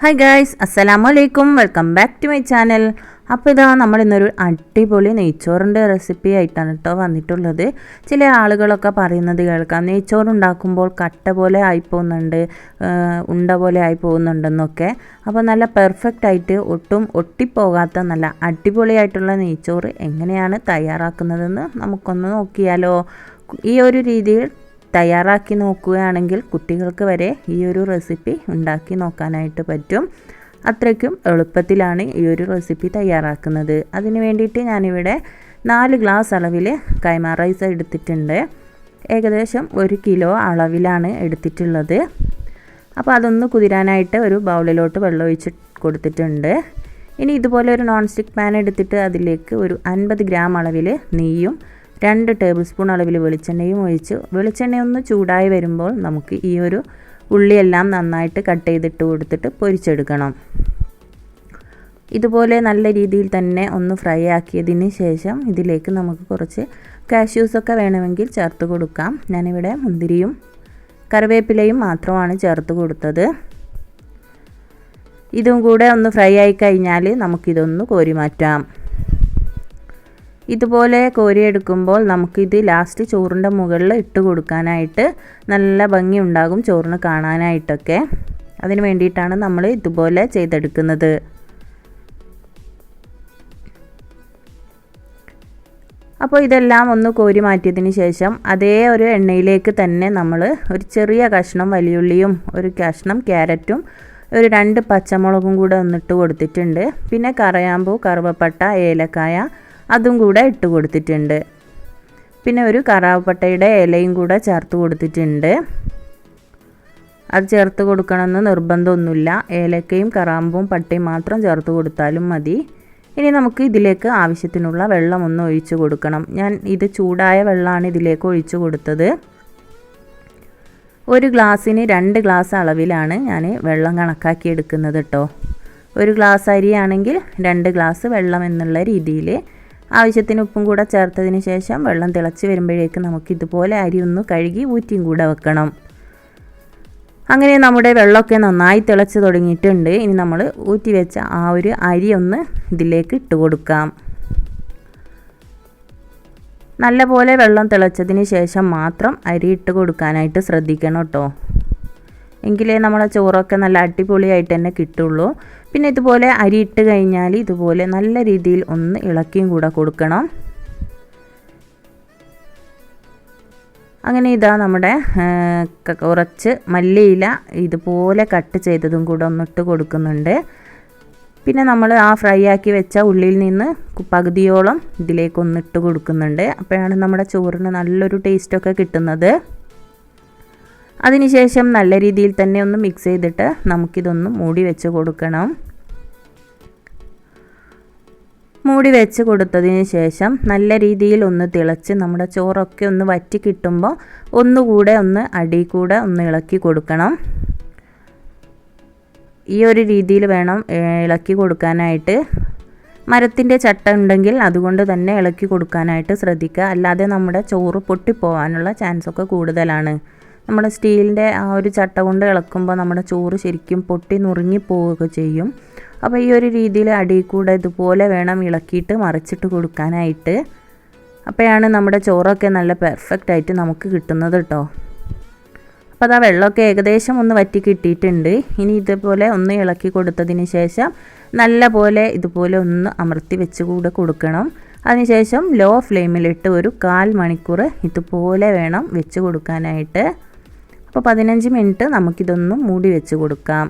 Hi guys, അസ്സലാമു അലൈക്കും. Welcome back to my channel. അപ്പോൾ ഇതാ നമ്മൾ ഇന്നൊരു അടിപൊളി നെയ്ച്ചോറിൻ്റെ റെസിപ്പി ആയിട്ടാണ് കേട്ടോ വന്നിട്ടുള്ളത്. ചില ആളുകളൊക്കെ പറയുന്നത് കേൾക്കാം, നെയ്ച്ചോറ് ഉണ്ടാക്കുമ്പോൾ കട്ട പോലെ ആയിപ്പോകുന്നുണ്ട്, ഉണ്ട പോലെ ആയി പോകുന്നുണ്ടെന്നൊക്കെ. അപ്പോൾ നല്ല പെർഫെക്റ്റ് ആയിട്ട് ഒട്ടും ഒട്ടിപ്പോകാത്ത നല്ല അടിപൊളിയായിട്ടുള്ള നെയ്ച്ചോറ് എങ്ങനെയാണ് തയ്യാറാക്കുന്നതെന്ന് നമുക്കൊന്ന് നോക്കിയാലോ. ഈ ഒരു രീതിയിൽ തയ്യാറാക്കി നോക്കുകയാണെങ്കിൽ കുട്ടികൾക്ക് വരെ ഈ ഒരു റെസിപ്പി ഉണ്ടാക്കി നോക്കാനായിട്ട് പറ്റും. അത്രയ്ക്കും എളുപ്പത്തിലാണ് ഈ ഒരു റെസിപ്പി തയ്യാറാക്കുന്നത്. അതിന് വേണ്ടിയിട്ട് ഞാനിവിടെ 4 ഗ്ലാസ് അളവിൽ കൈമ റൈസ് എടുത്തിട്ടുണ്ട്. ഏകദേശം 1 കിലോ അളവിലാണ് എടുത്തിട്ടുള്ളത്. അപ്പോൾ അതൊന്ന് കുതിരാനായിട്ട് ഒരു ബൗളിലോട്ട് വെള്ളം ഒഴിച്ച് കൊടുത്തിട്ടുണ്ട്. ഇനി ഇതുപോലെ ഒരു നോൺ സ്റ്റിക്ക് പാൻ എടുത്തിട്ട് അതിലേക്ക് ഒരു 50 ഗ്രാം അളവിൽ നെയ്യും 2 ടേബിൾ സ്പൂൺ അളവിൽ വെളിച്ചെണ്ണയും ഒഴിച്ച് വെളിച്ചെണ്ണയൊന്ന് ചൂടായി വരുമ്പോൾ നമുക്ക് ഈ ഒരു ഉള്ളിയെല്ലാം നന്നായിട്ട് കട്ട് ചെയ്തിട്ട് കൊടുത്തിട്ട് പൊരിച്ചെടുക്കണം. ഇതുപോലെ നല്ല രീതിയിൽ തന്നെ ഒന്ന് ഫ്രൈ ആക്കിയതിന് ശേഷം ഇതിലേക്ക് നമുക്ക് കുറച്ച് കാഷ്യൂസൊക്കെ വേണമെങ്കിൽ ചേർത്ത് കൊടുക്കാം. ഞാനിവിടെ മുന്തിരിയും കറിവേപ്പിലയും മാത്രമാണ് ചേർത്ത് കൊടുത്തത്. ഇതും കൂടെ ഒന്ന് ഫ്രൈ ആയി കഴിഞ്ഞാൽ നമുക്കിതൊന്ന് കോരി മാറ്റാം. ഇതുപോലെ കോരിയെടുക്കുമ്പോൾ നമുക്കിത് ലാസ്റ്റ് ചോറിൻ്റെ മുകളിൽ ഇട്ട് കൊടുക്കാനായിട്ട് നല്ല ഭംഗി ഉണ്ടാകും, ചോറിന് കാണാനായിട്ടൊക്കെ. അതിന് വേണ്ടിയിട്ടാണ് നമ്മൾ ഇതുപോലെ ചെയ്തെടുക്കുന്നത്. അപ്പോൾ ഇതെല്ലാം ഒന്ന് കോരി മാറ്റിയതിന് ശേഷം അതേ ഒരു എണ്ണയിലേക്ക് തന്നെ നമ്മൾ ഒരു ചെറിയ കഷ്ണം വലിയുള്ളിയും ഒരു കഷ്ണം ക്യാരറ്റും ഒരു 2 പച്ചമുളകും കൂടെ ഒന്നിട്ട് കൊടുത്തിട്ടുണ്ട്. പിന്നെ കറയാമ്പൂ, കറുവപ്പട്ട, ഏലക്കായ അതും കൂടെ ഇട്ട് കൊടുത്തിട്ടുണ്ട്. പിന്നെ ഒരു കറാവപ്പട്ടയുടെ ഇലയും കൂടെ ചേർത്ത് കൊടുത്തിട്ടുണ്ട്. അത് ചേർത്ത് കൊടുക്കണമെന്ന് നിർബന്ധമൊന്നുമില്ല. ഏലക്കയും കറാമ്പും പട്ടയും മാത്രം ചേർത്ത് കൊടുത്താലും മതി. ഇനി നമുക്ക് ഇതിലേക്ക് ആവശ്യത്തിനുള്ള വെള്ളം ഒന്ന് ഒഴിച്ച് കൊടുക്കണം. ഞാൻ ഇത് ചൂടായ വെള്ളമാണ് ഇതിലേക്ക് ഒഴിച്ച് കൊടുത്തത്. ഒരു ഗ്ലാസ്സിന് 2 ഗ്ലാസ് അളവിലാണ് ഞാൻ വെള്ളം കണക്കാക്കി എടുക്കുന്നത് കേട്ടോ. ഒരു ഗ്ലാസ് അരിയാണെങ്കിൽ 2 ഗ്ലാസ് വെള്ളം എന്നുള്ള രീതിയിൽ ആവശ്യത്തിന് ഉപ്പും കൂടെ ചേർത്തതിന് ശേഷം വെള്ളം തിളച്ച് വരുമ്പോഴേക്ക് നമുക്കിതുപോലെ അരി ഒന്ന് കഴുകി ഊറ്റിയും കൂടെ വെക്കണം. അങ്ങനെ നമ്മുടെ വെള്ളമൊക്കെ നന്നായി തിളച്ച് തുടങ്ങിയിട്ടുണ്ട്. ഇനി നമ്മൾ ഊറ്റി വെച്ച ആ ഒരു അരി ഒന്ന് ഇതിലേക്ക് ഇട്ട് കൊടുക്കാം. നല്ലപോലെ വെള്ളം തിളച്ചതിന് ശേഷം മാത്രം അരി ഇട്ട് കൊടുക്കാനായിട്ട് ശ്രദ്ധിക്കണം കേട്ടോ. എങ്കിലേ നമ്മളെ ചോറൊക്കെ നല്ല അടിപൊളിയായിട്ട് തന്നെ കിട്ടുള്ളൂ. പിന്നെ ഇതുപോലെ അരി ഇട്ട് കഴിഞ്ഞാൽ ഇതുപോലെ നല്ല രീതിയിൽ ഒന്ന് ഇളക്കിയും കൂടെ കൊടുക്കണം. അങ്ങനെ ഇതാ നമ്മുടെ കുറച്ച് മല്ലിയില ഇതുപോലെ കട്ട് ചെയ്തതും കൂടെ ഒന്നിട്ട് കൊടുക്കുന്നുണ്ട്. പിന്നെ നമ്മൾ ആ ഫ്രൈ ആക്കി വെച്ച ഉള്ളിയിൽ നിന്ന് പകുതിയോളം ഇതിലേക്ക് ഒന്നിട്ട് കൊടുക്കുന്നുണ്ട്. അപ്പോഴാണ് നമ്മുടെ ചോറിന് നല്ലൊരു ടേസ്റ്റൊക്കെ കിട്ടുന്നത്. അതിനുശേഷം നല്ല രീതിയിൽ തന്നെ ഒന്ന് മിക്സ് ചെയ്തിട്ട് നമുക്കിതൊന്ന് മൂടി വെച്ച് കൊടുക്കണം. മൂടി വെച്ച് കൊടുത്തതിന് ശേഷം നല്ല രീതിയിൽ ഒന്ന് തിളച്ച് നമ്മുടെ ചോറൊക്കെ ഒന്ന് വറ്റി കിട്ടുമ്പോൾ ഒന്നുകൂടെ ഒന്ന് അടിയിൽ കൂടെ ഒന്ന് ഇളക്കി കൊടുക്കണം. ഈ ഒരു രീതിയിൽ വേണം ഇളക്കി കൊടുക്കാനായിട്ട്. മരത്തിൻ്റെ ചട്ട ഉണ്ടെങ്കിൽ അതുകൊണ്ട് തന്നെ ഇളക്കി കൊടുക്കാനായിട്ട് ശ്രദ്ധിക്കുക. അല്ലാതെ നമ്മുടെ ചോറ് പൊട്ടിപ്പോവാനുള്ള ചാൻസൊക്കെ കൂടുതലാണ്. നമ്മുടെ സ്റ്റീലിൻ്റെ ആ ഒരു ചട്ട കൊണ്ട് ഇളക്കുമ്പോൾ നമ്മുടെ ചോറ് ശരിക്കും പൊട്ടി നുറുങ്ങി പോവുകയൊക്കെ ചെയ്യും. അപ്പോൾ ഈ ഒരു രീതിയിൽ അടിയിൽ കൂടെ ഇതുപോലെ വേണം ഇളക്കിയിട്ട് മറിച്ചിട്ട് കൊടുക്കാനായിട്ട്. അപ്പോഴാണ് നമ്മുടെ ചോറൊക്കെ നല്ല പെർഫെക്റ്റ് ആയിട്ട് നമുക്ക് കിട്ടുന്നത് കേട്ടോ. അപ്പോൾ അതാ വെള്ളമൊക്കെ ഏകദേശം ഒന്ന് വറ്റി കിട്ടിയിട്ടുണ്ട്. ഇനി ഇതുപോലെ ഒന്ന് ഇളക്കി കൊടുത്തതിന് ശേഷം നല്ല പോലെ ഇതുപോലെ ഒന്ന് അമർത്തി വെച്ച് കൂടെ കൊടുക്കണം. അതിനുശേഷം ലോ ഫ്ലെയിമിലിട്ട് ഒരു 1/4 മണിക്കൂർ ഇതുപോലെ വേണം വെച്ച് കൊടുക്കാനായിട്ട്. അപ്പോൾ 15 മിനിറ്റ് നമുക്കിതൊന്ന് മൂടി വെച്ച് കൊടുക്കാം.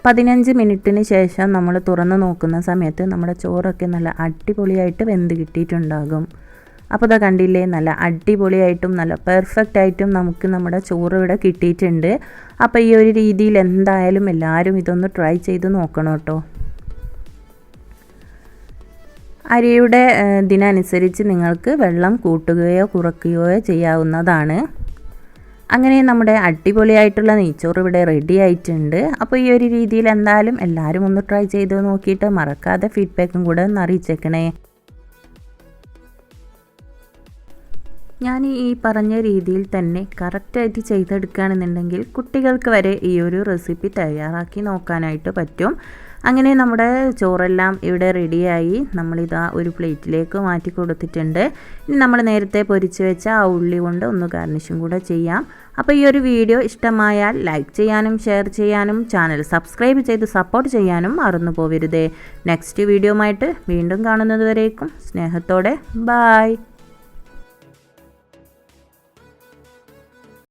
15 മിനിറ്റിന് ശേഷം നമ്മൾ തുറന്ന് നോക്കുന്ന സമയത്ത് നമ്മുടെ ചോറൊക്കെ നല്ല അടിപൊളിയായിട്ട് വെന്ത് കിട്ടിയിട്ടുണ്ടാകും. അപ്പോൾ ഇതാ കണ്ടില്ലേ, നല്ല അടിപൊളിയായിട്ടും നല്ല പെർഫെക്റ്റ് ആയിട്ടും നമുക്ക് നമ്മുടെ ചോറ് ഇവിടെ കിട്ടിയിട്ടുണ്ട്. അപ്പോൾ ഈ ഒരു രീതിയിൽ എന്തായാലും എല്ലാവരും ഇതൊന്ന് ട്രൈ ചെയ്ത് നോക്കണം കേട്ടോ. അരിയുടെ ഇതിനനുസരിച്ച് നിങ്ങൾക്ക് വെള്ളം കൂട്ടുകയോ കുറയ്ക്കുകയോ ചെയ്യാവുന്നതാണ്. അങ്ങനെ നമ്മുടെ അടിപൊളിയായിട്ടുള്ള നെയ്ച്ചോറ് ഇവിടെ റെഡി ആയിട്ടുണ്ട്. അപ്പോൾ ഈ ഒരു രീതിയിൽ എന്തായാലും എല്ലാവരും ഒന്ന് ട്രൈ ചെയ്ത് നോക്കിയിട്ട് മറക്കാതെ ഫീഡ്ബാക്കും കൂടെ ഒന്ന് അറിയിച്ചേക്കണേ. ഞാൻ ഈ പറഞ്ഞ രീതിയിൽ തന്നെ കറക്റ്റായിട്ട് ചെയ്തെടുക്കുകയാണെന്നുണ്ടെങ്കിൽ കുട്ടികൾക്ക് വരെ ഈ ഒരു റെസിപ്പി തയ്യാറാക്കി നോക്കാനായിട്ട് പറ്റും. അങ്ങനെ നമ്മുടെ ചോറെല്ലാം ഇവിടെ റെഡിയായി. നമ്മളിതാ ഒരു പ്ലേറ്റിലേക്ക് മാറ്റി കൊടുത്തിട്ടുണ്ട്. ഇനി നമ്മൾ നേരത്തെ പൊരിച്ച് വെച്ച ആ ഉള്ളി കൊണ്ട് ഒന്ന് ഗാർണിഷും കൂടെ ചെയ്യാം. അപ്പോൾ ഈ ഒരു വീഡിയോ ഇഷ്ടമായാൽ ലൈക്ക് ചെയ്യാനും ഷെയർ ചെയ്യാനും ചാനൽ സബ്സ്ക്രൈബ് ചെയ്ത് സപ്പോർട്ട് ചെയ്യാനും മറന്നു പോകരുതേ. നെക്സ്റ്റ് വീഡിയോ ആയിട്ട് വീണ്ടും കാണുന്നത് വരേക്കും സ്നേഹത്തോടെ ബായ്.